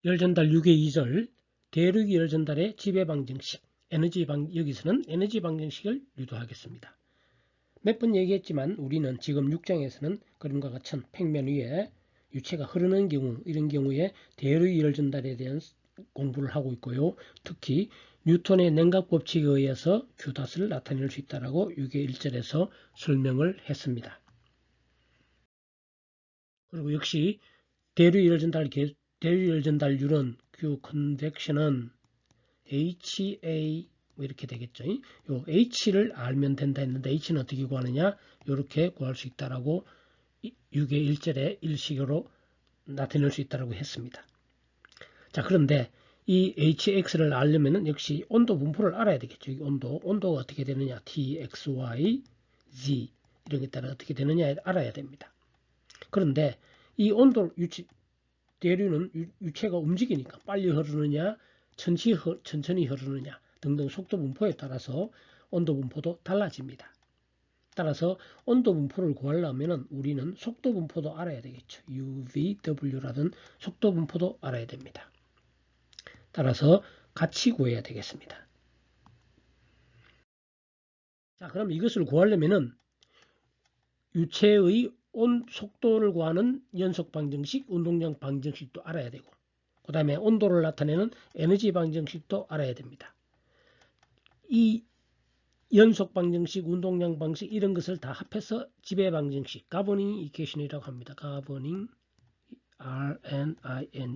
열전달 6의 2절 대륙 열전달의 지배 방정식 여기서는 에너지 방정식을 유도하겠습니다. 몇 번 얘기했지만 우리는 지금 6장에서는 그림과 같은 평면 위에 유체가 흐르는 경우 이런 경우에 대륙 열전달에 대한 공부를 하고 있고요. 특히 뉴턴의 냉각 법칙에 의해서 Q닷을 나타낼 수 있다고 6의 1절에서 설명을 했습니다. 그리고 역시 대륙 열전달률은 Q 컨벡션은 HA 이렇게 되겠죠. 요 H를 알면 된다 했는데 H는 어떻게 구하느냐? 이렇게 구할 수 있다라고 6의 1절에 일식으로 나타낼 수 있다고 했습니다. 자, 그런데 이 HX를 알려면 역시 온도 분포를 알아야 되겠죠. 온도가 어떻게 되느냐? T, X, Y, Z 이런 게 따라 어떻게 되느냐 알아야 됩니다. 그런데 이 대류는 유체가 움직이니까 빨리 흐르느냐 천천히 흐르느냐 등등 속도 분포에 따라서 온도 분포도 달라집니다. 따라서 온도 분포를 구하려면 우리는 속도 분포도 알아야 되겠죠. UVW라든 속도 분포도 알아야 됩니다. 따라서 같이 구해야 되겠습니다. 자, 그럼 이것을 구하려면 유체의 속도를 구하는 연속 방정식, 운동량 방정식도 알아야 되고 그 다음에 온도를 나타내는 에너지 방정식도 알아야 됩니다. 이 연속 방정식, 운동량 방식 이런 것을 다 합해서 지배 방정식, 가버닝 이퀘이션이라고 합니다. 가버닝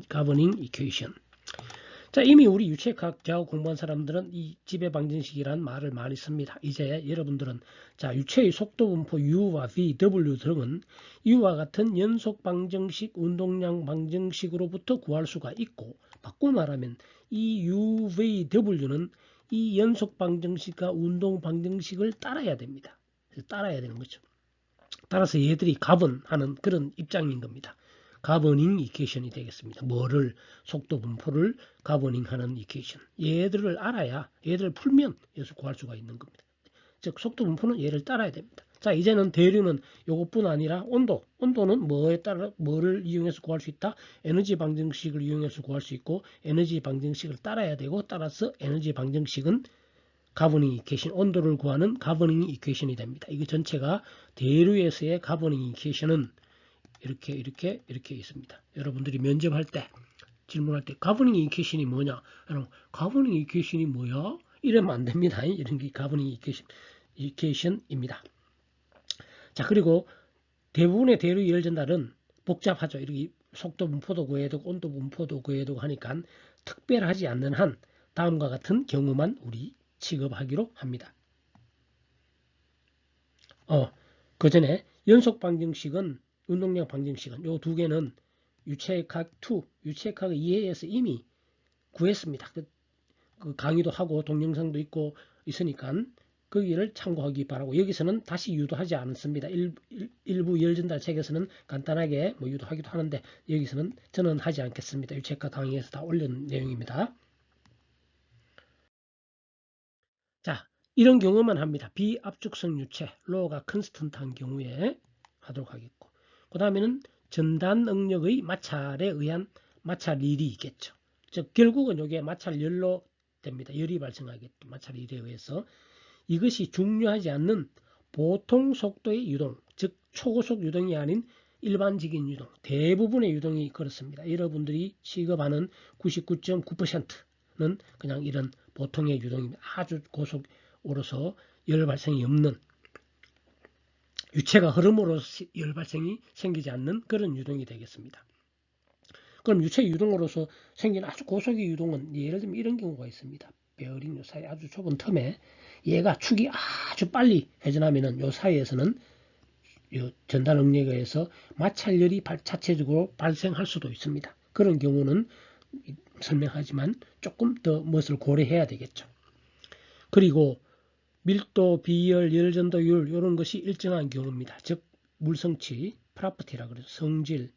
가버닝 이퀘이션. 자, 이미 우리 유체학 자우 공부한 사람들은 이 지배 방정식이라는 말을 많이 씁니다. 이제 여러분들은 자, 유체의 속도 분포 U와 V, W 등은 이와 같은 연속 방정식, 운동량 방정식으로부터 구할 수가 있고 바꾸고 말하면 이 U, V, W는 이 연속 방정식과 운동 방정식을 따라야 됩니다. 따라야 되는 거죠. 따라서 얘들이 가분하는 그런 입장인 겁니다. 가버닝 이퀘이션이 되겠습니다. 속도 분포를 가버닝하는 이퀘이션. 얘들을 알아야 얘들을 풀면 여기서 구할 수가 있는 겁니다. 즉 속도 분포는 얘를 따라야 됩니다. 자, 이제는 대류는 이것뿐 아니라 온도는 뭐를 이용해서 구할 수 있다? 에너지 방정식을 이용해서 구할 수 있고 에너지 방정식을 따라야 되고 따라서 에너지 방정식은 가버닝 이퀘이션, 온도를 구하는 가버닝 이퀘이션이 됩니다. 이거 전체가 대류에서의 가버닝 이퀘이션은 이렇게 있습니다. 여러분들이 면접할 때 질문할 때 가버닝 이퀘이션이 뭐냐? 여러분 가버닝 이퀘이션이 뭐야? 이러면 안 됩니다. 이런 게 가버닝 이퀘이션입니다. 자, 그리고 대부분의 대류 열전달은 복잡하죠. 이렇게 속도 분포도 구해야 되고 온도 분포도 구해야 되고 하니까 특별하지 않는 한 다음과 같은 경우만 우리 취급하기로 합니다. 그 전에 연속 방정식은 운동량 방정식은 요 두 개는 유체학 2, 유체학 2회에서 이미 구했습니다. 그 강의도 하고 동영상도 있고 있으니까 거기를 참고하기 바라고 여기서는 다시 유도하지 않습니다. 일부 열전달 책에서는 간단하게 유도하기도 하는데 여기서는 저는 하지 않겠습니다. 유체학 강의에서 다 올린 내용입니다. 자, 이런 경우만 합니다. 비압축성 유체, 로가 컨스턴트한 경우에 하도록 하겠고 그 다음에는 전단 응력의 마찰에 의한 마찰일이 있겠죠. 즉 결국은 이게 마찰열로 됩니다. 열이 발생하겠죠. 마찰일에 의해서 이것이 중요하지 않는 보통 속도의 유동, 즉 초고속 유동이 아닌 일반적인 유동, 대부분의 유동이 그렇습니다. 여러분들이 취급하는 99.9%는 그냥 이런 보통의 유동입니다. 아주 고속으로서 열 발생이 없는 유체가 흐름으로서 열 발생이 생기지 않는 그런 유동이 되겠습니다. 그럼 유체 유동으로서 생긴 아주 고속의 유동은 예를 들면 이런 경우가 있습니다. 베어링 요 사이 아주 좁은 틈에 얘가 축이 아주 빨리 회전하면은 요 사이에서는 요 전단 응력에 의해서 마찰열이 자체적으로 발생할 수도 있습니다. 그런 경우는 설명하지만 조금 더 무엇을 고려해야 되겠죠. 그리고 밀도, 비열, 열전도율 이런 것이 일정한 경우입니다. 즉 물성치, 프로퍼티라 그래서 성질,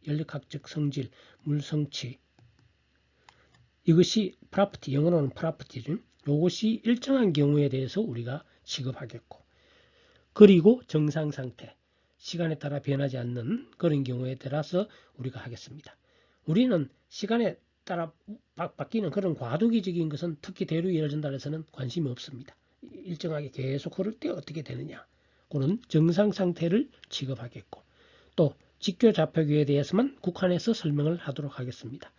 연력학적 성질, 물성치 이것이 프로퍼티, 영어로는 프로퍼티죠. 이것이 일정한 경우에 대해서 우리가 취급하겠고 그리고 정상 상태, 시간에 따라 변하지 않는 그런 경우에 따라서 우리가 하겠습니다. 우리는 시간에 따라 바뀌는 그런 과도기적인 것은 특히 대류 이열 전달에서는 관심이 없습니다. 일정하게 계속 흐를 때 어떻게 되느냐. 그런 정상 상태를 취급하겠고 또 직교 좌표계에 대해서만 국한해서 설명을 하도록 하겠습니다.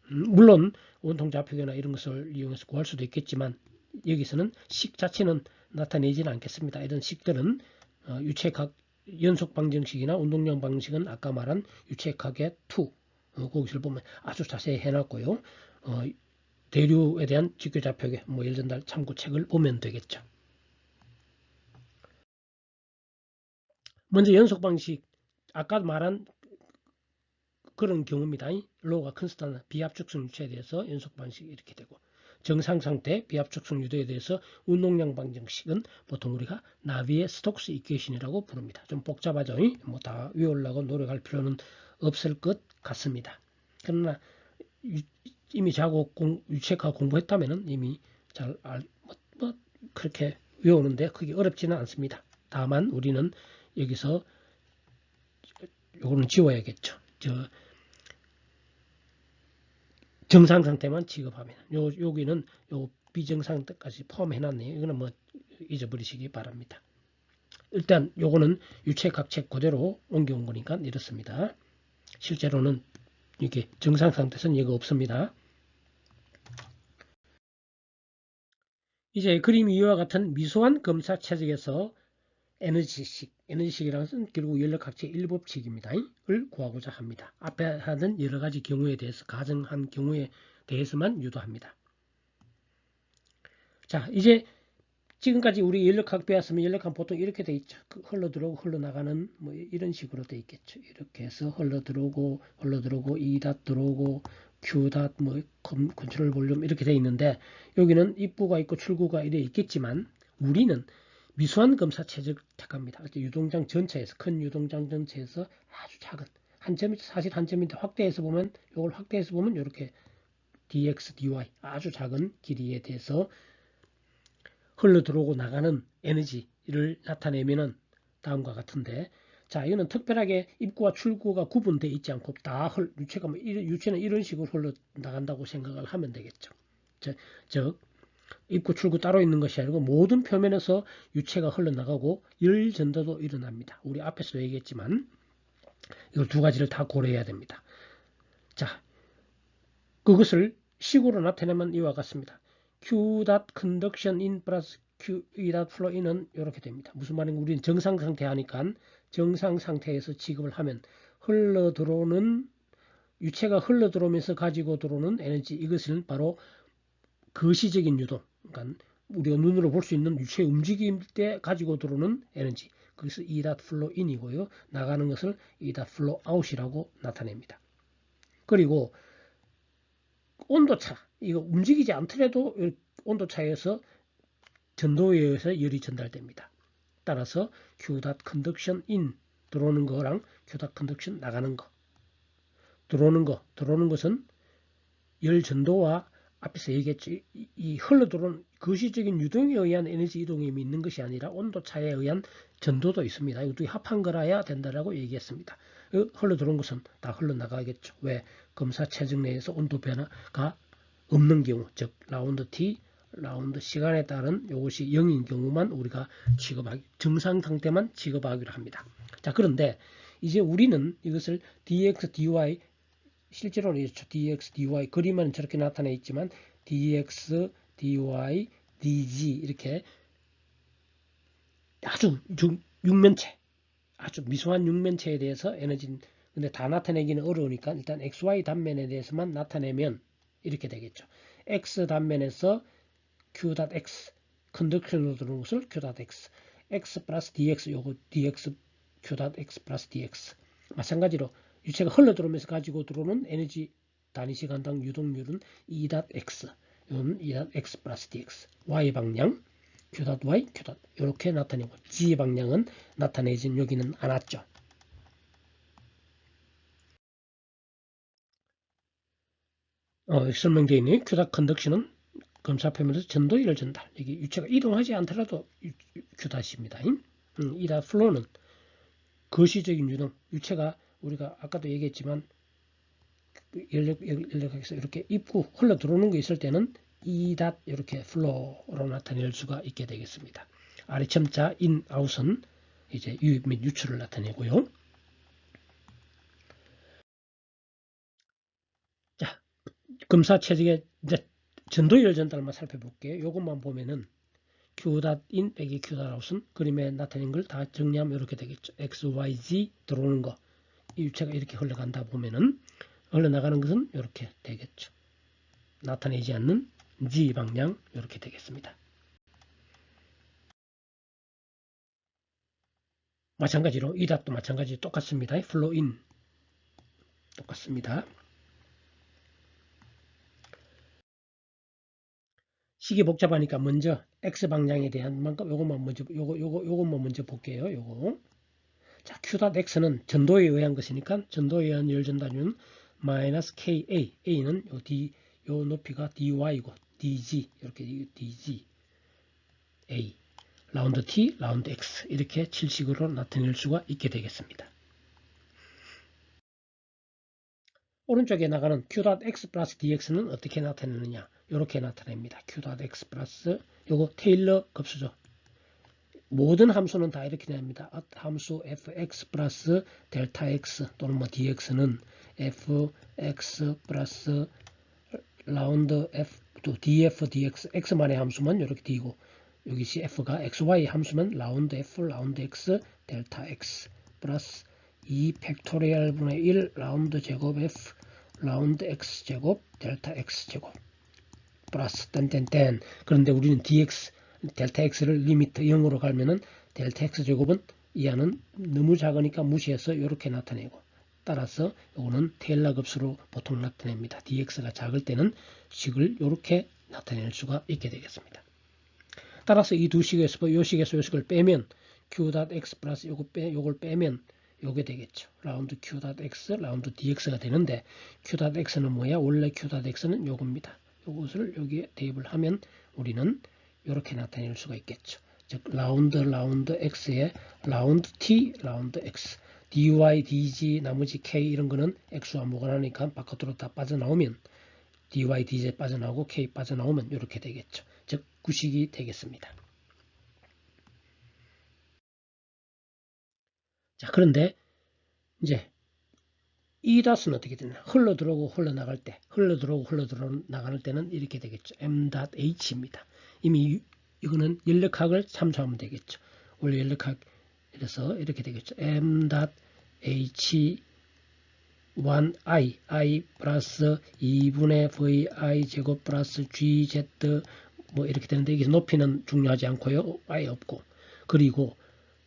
물론 원통 좌표계나 이런 것을 이용해서 구할 수도 있겠지만 여기서는 식 자체는 나타내지는 않겠습니다. 이런 식들은 유체각 연속 방정식이나 운동량 방정식은 아까 말한 유체각의 2 거기서 보면 아주 자세히 해놨고요. 대류에 대한 직교 좌표계 예를 전달 참고책을 보면 되겠죠. 먼저 연속 방식 아까 말한 그런 경우입니다. 로우가 컨스탄트 비압축성 유체에 대해서 연속 방식이 이렇게 되고 정상 상태 비압축성 유도에 대해서 운동량 방정식은 보통 우리가 나비의 스톡스 이퀘이션이라고 부릅니다. 좀 복잡하죠. 다 외우려고 노력할 필요는 없을 것 같습니다. 그러나 이미 유체과 공부했다면 이미 잘 그렇게 외우는데 크게 어렵지는 않습니다. 다만 우리는 여기서 요거는 지워야겠죠. 정상 상태만 취급하면 여기는 요 비정상 상태까지 포함해놨네요. 이거는 잊어버리시기 바랍니다. 일단 요거는 유체각 책 그대로 옮겨온 거니까 이렇습니다. 실제로는 이게 정상 상태에서는 얘가 없습니다. 이제 그림이 이와 같은 미소한 검사 체적에서 에너지식이라는 것은 결국 연력학적 1법칙입니다. 을 구하고자 합니다. 앞에 하던 여러 가지 경우에 대해서 가정한 경우에 대해서만 유도합니다. 자, 이제 지금까지 우리 연력학 배웠으면 연력학 보통 이렇게 돼 있죠. 흘러들어오고 흘러나가는 이런 식으로 돼 있겠죠. 이렇게 해서 흘러들어오고 E닷 들어오고 Q닷 컨트롤 볼륨 이렇게 돼 있는데 여기는 입구가 있고 출구가 이래 있겠지만 우리는 미소한 검사 체적을 택합니다. 유동장 전체에서 큰 유동장 전체에서 아주 작은 한 점이 사실 한 점인데 확대해서 보면 이걸 확대해서 보면 이렇게 dx, dy 아주 작은 길이에 대해서 흘러 들어오고 나가는 에너지를 나타내면은 다음과 같은데 자 이거는 특별하게 입구와 출구가 구분되어 있지 않고 다 유체는 이런 식으로 흘러 나간다고 생각을 하면 되겠죠. 즉 입구 출구 따로 있는 것이 아니고 모든 표면에서 유체가 흘러나가고 열 전도도 일어납니다. 우리 앞에서도 얘기했지만 이걸 두 가지를 다 고려해야 됩니다. 자, 그것을 식으로 나타내면 이와 같습니다. Q.conduction in 플러스 Q.flow in은 이렇게 됩니다. 무슨 말인가 우리는 정상 상태 하니까 정상 상태에서 취급을 하면 유체가 흘러 들어오면서 가지고 들어오는 에너지 이것은 바로 거시적인 유동, 그러니까 우리가 눈으로 볼 수 있는 유체 움직임 때 가지고 들어오는 에너지. 그래서 E.flow in이고요. 나가는 것을 E.flow out이라고 나타냅니다. 그리고 온도차, 이거 움직이지 않더라도 온도차에서 전도에 의해서 열이 전달됩니다. 따라서 Q.conduction in 들어오는 거랑 Q.conduction 나가는 거. 들어오는 것은 열 전도와 앞에서 얘기했죠. 이 흘러들어온 거시적인 유동에 의한 에너지 이동이 있는 것이 아니라 온도차에 의한 전도도 있습니다. 이것도 합한 거라야 된다라고 얘기했습니다. 흘러들어온 것은 다 흘러나가겠죠. 왜? 검사 체적 내에서 온도 변화가 없는 경우, 즉 라운드 T, 라운드 시간에 따른 이것이 0인 경우만 우리가 정상 상태만 취급하기로 합니다. 자, 그런데 이제 우리는 이것을 dx, dy 실제로는 이렇죠. dx, dy 그림은 저렇게 나타나 있지만 dx, dy, dg 이렇게 아주 육면체, 아주 미소한 육면체에 대해서 에너지 근데 다 나타내기는 어려우니까 일단 xy 단면에 대해서만 나타내면 이렇게 되겠죠. x 단면에서 q.x 컨덕션으로 들어오는 것을 q.x x 플러스 dx 요거 dx q.x 플러스 dx 마찬가지로 유체가 흘러 들어오면서 가지고 들어오는 에너지 단위 시간당 유동률은 E.x 이건 E.x 플러스 dx y 방향 q.y q. 이렇게 나타내고 z 방향은 나타내진 여기는 않았죠. 설명되어 있는 q. 컨덕션은 검사 표면에서 전도율을 전달. 여기 유체가 이동하지 않더라도 q.입니다. E.flow는 거시적인 유동. 유체가 우리가 아까도 얘기했지만 연력학에서 이렇게 입구 흘러 들어오는 거 있을 때는 E 닷 이렇게 플로우로 나타낼 수가 있게 되겠습니다. 아래 첨자 in, out은 이제 유입 및 유출을 나타내고요. 자, 검사 체적의 이제 전도열 전달만 살펴볼게요. 이것만 보면은 Q.in 빼기 Q.out은 그림에 나타낸 걸 다 정리하면 이렇게 되겠죠. X, Y, Z 들어오는 거, 이 유체가 이렇게 흘러간다 보면은 흘러나가는 것은 이렇게 되겠죠. 나타내지 않는 Z 방향 이렇게 되겠습니다. 마찬가지로 이 닷도 마찬가지 똑같습니다. flow in 똑같습니다. 식이 복잡하니까 먼저 X 방향에 대한 만큼 요것만 먼저 볼게요. 요거. 자, Q.X는 전도에 의한 것이니까 전도에 의한 열 전달률은 -KA, A는 요 높이가 DY고 DG 이렇게 DG A 라운드 T, 라운드 X 이렇게 칠식으로 나타낼 수가 있게 되겠습니다. 오른쪽에 나가는 Q.X 플러스 DX는 어떻게 나타내느냐 이렇게 나타냅니다. Q.X 플러스 요거 테일러 급수죠. 모든 함수는 다 이렇게 됩니다. 함수 fx 플러스 델타 x 또는 뭐 dx는 fx 플러스 라운드 f 또 df dx x만의 함수만 이렇게 d고 여기시 f가 xy 함수면 라운드 f 라운드 x 델타 x 플러스 2 팩토리얼 분의 1 라운드 제곱 f 라운드 x 제곱 델타 x 제곱 플러스 땡땡땡. 그런데 우리는 dx 델타 x를 리미트 0으로 갈면은 델타 x 제곱은 이 안은 너무 작으니까 무시해서 이렇게 나타내고 따라서 이거는 테일러 급수로 보통 나타냅니다. dx가 작을 때는 식을 이렇게 나타낼 수가 있게 되겠습니다. 따라서 이 두 식에서 요 식에서 요 식을 빼면 q.x 플러스 요걸 빼면 요게 되겠죠. 라운드 q.x 라운드 dx가 되는데 q.x는 뭐야? 원래 q.x는 요겁니다. 요것을 여기에 대입을 하면 우리는 이렇게 나타낼 수가 있겠죠. 즉 라운드 x에 라운드 t 라운드 x dy dg 나머지 k 이런 거는 x와 무관하니까 바깥으로 다 빠져나오면 dy dg 빠져나오고 k 빠져나오면 이렇게 되겠죠. 즉 구식이 되겠습니다. 자, 그런데 이제 이 닷은 어떻게 되냐? 흘러들어오고 흘러나갈 때, 흘러나갈 때는 이렇게 되겠죠. m.h입니다. 이미 이거는 연력학을 참조하면 되겠죠. 원래 연력학에서 이렇게 되겠죠. m.h 1i i 플러스 2분의 vi 제곱 플러스 gz 뭐 이렇게 되는데 여기서 높이는 중요하지 않고요. 아예 없고 그리고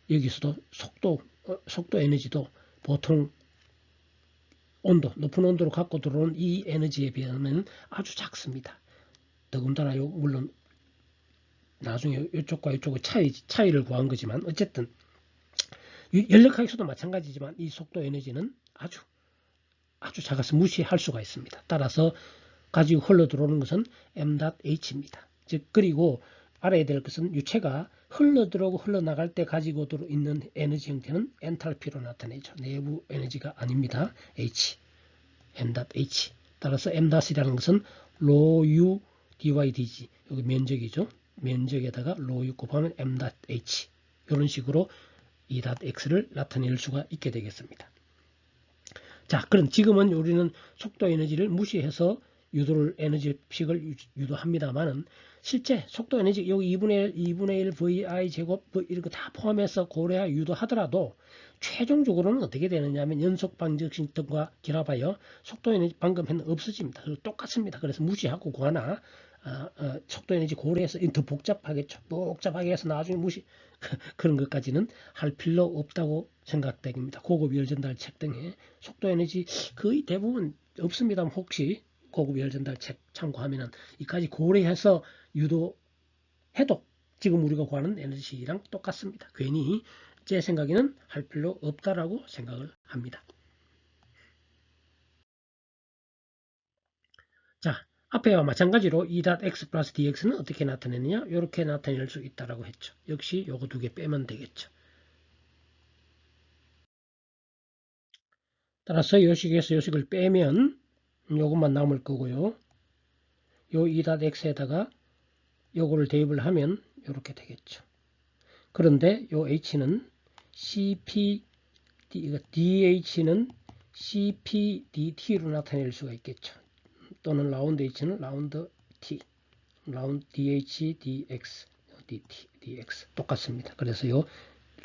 여기서도 속도 에너지도 보통 온도, 높은 온도로 갖고 들어온 이 에너지에 비하면 아주 작습니다. 더군다나 물론 나중에 이쪽과 이쪽의 차이를 구한 거지만 어쨌든 연력학에서도 마찬가지지만 이 속도 에너지는 아주 작아서 무시할 수가 있습니다. 따라서 가지고 흘러 들어오는 것은 m.h입니다. 즉 그리고 알아야 될 것은 유체가 흘러 들어오고 흘러나갈 때 가지고 있는 에너지 형태는 엔탈피로 나타내죠. 내부 에너지가 아닙니다. h, m.h. 따라서 m.이라는 것은 rho u dy dg 여기 면적이죠. 면적에다가 rho u 곱하면 m.h 이런 식으로 e.x를 나타낼 수가 있게 되겠습니다. 자, 그럼 지금은 우리는 속도 에너지를 무시해서 에너지식을 유도합니다만은 실제 속도 에너지 여기 2분의 1 vi 제곱 이런 거 다 포함해서 고려하 유도하더라도 최종적으로는 어떻게 되느냐 하면 연속 방정식 등과 결합하여 속도 에너지 방금 했는 없어집니다. 똑같습니다. 그래서 무시하고 구하나 속도 에너지 고려해서 더 복잡하겠죠. 복잡하게 해서 나중에 그런 것까지는 할 필요 없다고 생각됩니다. 고급 열전달 책 등에 속도 에너지 거의 대부분 없습니다만 혹시 고급 열전달 책 참고하면은 이까지 고려해서 유도해도 지금 우리가 구하는 에너지랑 똑같습니다. 괜히 제 생각에는 할 필요 없다라고 생각을 합니다. 자, 앞에와 마찬가지로 E.x 플러스 dx는 어떻게 나타내느냐? 이렇게 나타낼 수 있다고 했죠. 역시 요거 두 개 빼면 되겠죠. 따라서 요식에서 요식을 빼면 요것만 남을 거고요. 요 e.x에다가 요거를 대입을 하면 이렇게 되겠죠. 그런데 요 h는 cp, dh는 cpdt로 나타낼 수가 있겠죠. 또는 라운드 h는 라운드 t, 라운드 dh, dx, dt, dx 똑같습니다. 그래서 요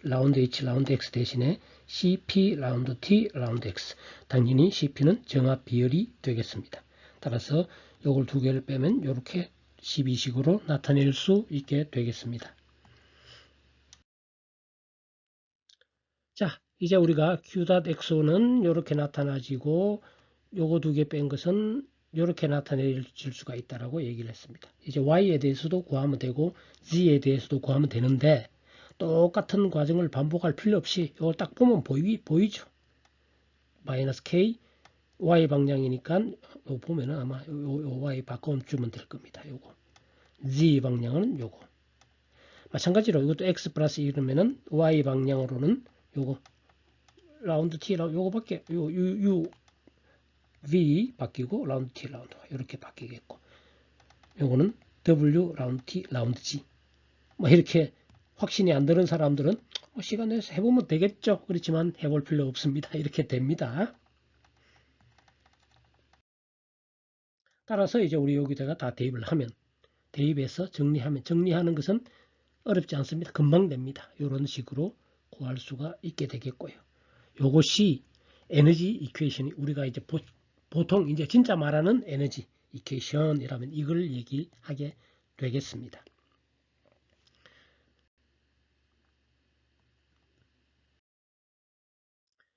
라운드 h, 라운드 x 대신에 cp, 라운드 t, 라운드 x. 당연히 cp는 정합 비열이 되겠습니다. 따라서 요걸 두 개를 빼면 이렇게 12식으로 나타낼 수 있게 되겠습니다. 자, 이제 우리가 q.xo는 이렇게 나타나지고 요거 두 개 뺀 것은 이렇게 나타낼 수가 있다라고 얘기를 했습니다. 이제 y에 대해서도 구하면 되고 z에 대해서도 구하면 되는데 똑같은 과정을 반복할 필요 없이 이걸 딱 보면 보이죠. 마이너스 k y 방향이니까 요 보면은 아마 요 y 바꿔주면 될 겁니다. 요거 z 방향은 요거 마찬가지로 이것도 x 플러스 이러면은 y 방향으로는 요거 라운드 t 요거밖에 u v 바뀌고 라운드 t 라운드 y 이렇게 바뀌겠고 요거는 w 라운드 t 라운드 g 뭐 이렇게 확신이 안 드는 사람들은 시간 내서 해보면 되겠죠. 그렇지만 해볼 필요 없습니다. 이렇게 됩니다. 따라서 이제 우리 여기다가 다 대입을 하면 대입해서 정리하는 것은 어렵지 않습니다. 금방 됩니다. 이런 식으로 구할 수가 있게 되겠고요. 요것이 에너지 이퀘이션이 우리가 이제 보통 이제 진짜 말하는 에너지 이퀘이션이라면 이걸 얘기하게 되겠습니다.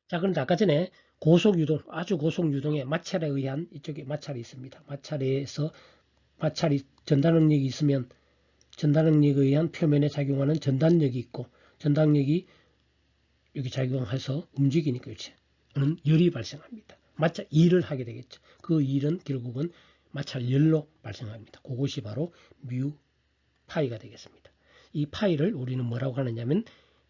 자, 그런데 아까 전에 고속유동, 아주 고속유동의 마찰에 의한 이쪽에 마찰이 있습니다. 마찰이 전달능력이 있으면 전달능력에 의한 표면에 작용하는 전단력이 있고 전단력이 여기 작용해서 움직이니까 그렇지. 열이 발생합니다. 마찰 일을 하게 되겠죠. 그 일은 결국은 마찰열로 발생합니다. 그것이 바로 뮤 파이가 되겠습니다. 이 파이를 우리는 뭐라고 하느냐면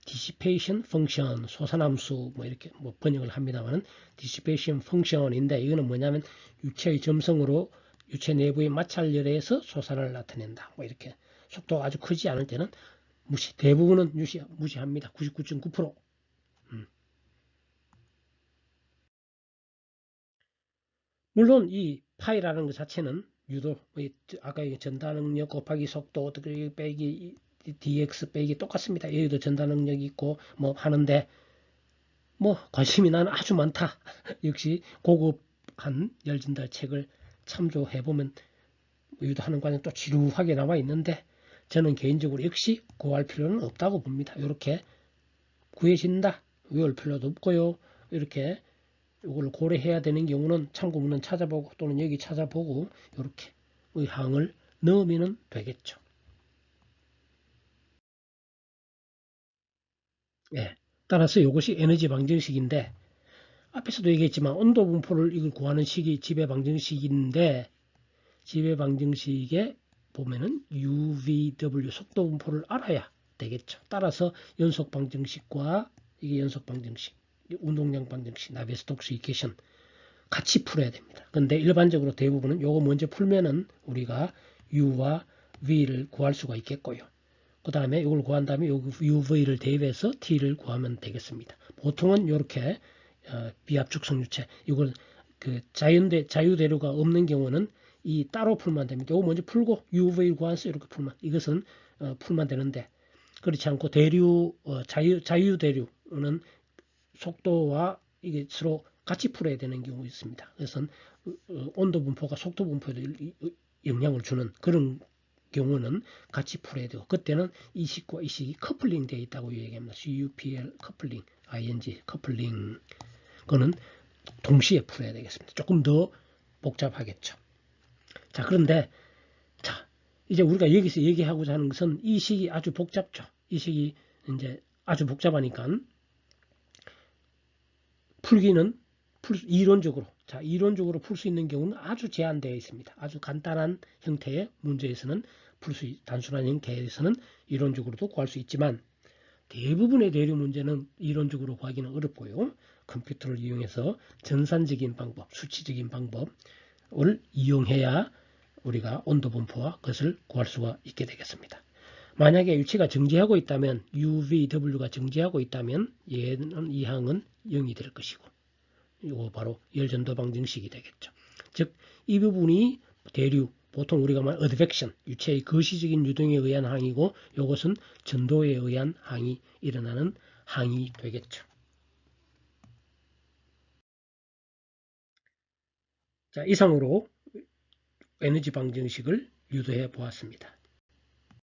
dissipation function, 소산함수 뭐 이렇게 뭐 번역을 합니다만은 dissipation function인데 이거는 뭐냐면 유체의 점성으로 유체 내부의 마찰열에서 소산을 나타낸다. 뭐 이렇게 속도가 아주 크지 않을 때는 대부분은 무시합니다. 99.9%. 물론 이 파이라는 것 자체는 유도 아까 전달능력 곱하기 속도 빼기 dx 빼기 똑같습니다. 여기도 전달능력이 있고 뭐 하는데 뭐 관심이 나는 아주 많다. 역시 고급한 열진달 책을 참조해 보면 유도하는 과정 또 지루하게 나와 있는데 저는 개인적으로 역시 구할 필요는 없다고 봅니다. 이렇게 구해진다. 외울 필요도 없고요. 이렇게 이걸 고려해야 되는 경우는 참고문은 찾아보고 또는 여기 찾아보고 이렇게 의항을 넣으면 되겠죠. 예. 따라서 이것이 에너지 방정식인데 앞에서도 얘기했지만 온도 분포를 이걸 구하는 식이 지배 방정식인데 지배 방정식에 보면은 UVW 속도 분포를 알아야 되겠죠. 따라서 연속 방정식과 이게 연속 방정식, 운동량 방정식, 나베스톡스 이퀘이션 같이 풀어야 됩니다. 근데 일반적으로 대부분은 요거 먼저 풀면은 우리가 U와 V를 구할 수가 있겠고요. 그 다음에 이걸 구한 다음에 UV를 대입해서 T를 구하면 되겠습니다. 보통은 이렇게 비압축성 유체 이걸 그 자유대류가 없는 경우는 이 따로 풀면 됩니다. 이거 먼저 풀고 UV 구해서 이렇게 풀면 이것은 풀면 되는데 그렇지 않고 자유대류는 속도와 이게 서로 같이 풀어야 되는 경우 있습니다. 그래서 온도 분포가 속도 분포에도 영향을 주는 그런 경우는 같이 풀어야 되고 그때는 이 식과 이 식이 커플링 되어 있다고 얘기합니다. CUPL 커플링, ING 커플링 그거는 동시에 풀어야 되겠습니다. 조금 더 복잡하겠죠. 자, 그런데 자, 이제 우리가 여기서 얘기하고자 하는 것은 이 식이 아주 복잡죠. 이 식이 이제 아주 복잡하니까 풀기는 이론적으로 풀 수 있는 경우는 아주 제한되어 있습니다. 아주 간단한 형태의 문제에서는 단순한 형태에서는 이론적으로도 구할 수 있지만 대부분의 대류 문제는 이론적으로 구하기는 어렵고요. 컴퓨터를 이용해서 전산적인 방법, 수치적인 방법, 이용해야 우리가 온도 분포와 그것을 구할 수가 있게 되겠습니다. 만약에 유치가 정지하고 있다면 UVW가 정지하고 있다면 얘는 이 항은 0이 될 것이고 이거 바로 열전도 방정식이 되겠죠. 즉 이 부분이 대류 보통 우리가 말하는 어드벡션 유체의 거시적인 유동에 의한 항이고 이것은 전도에 의한 항이 일어나는 항이 되겠죠. 자, 이상으로 에너지 방정식을 유도해 보았습니다.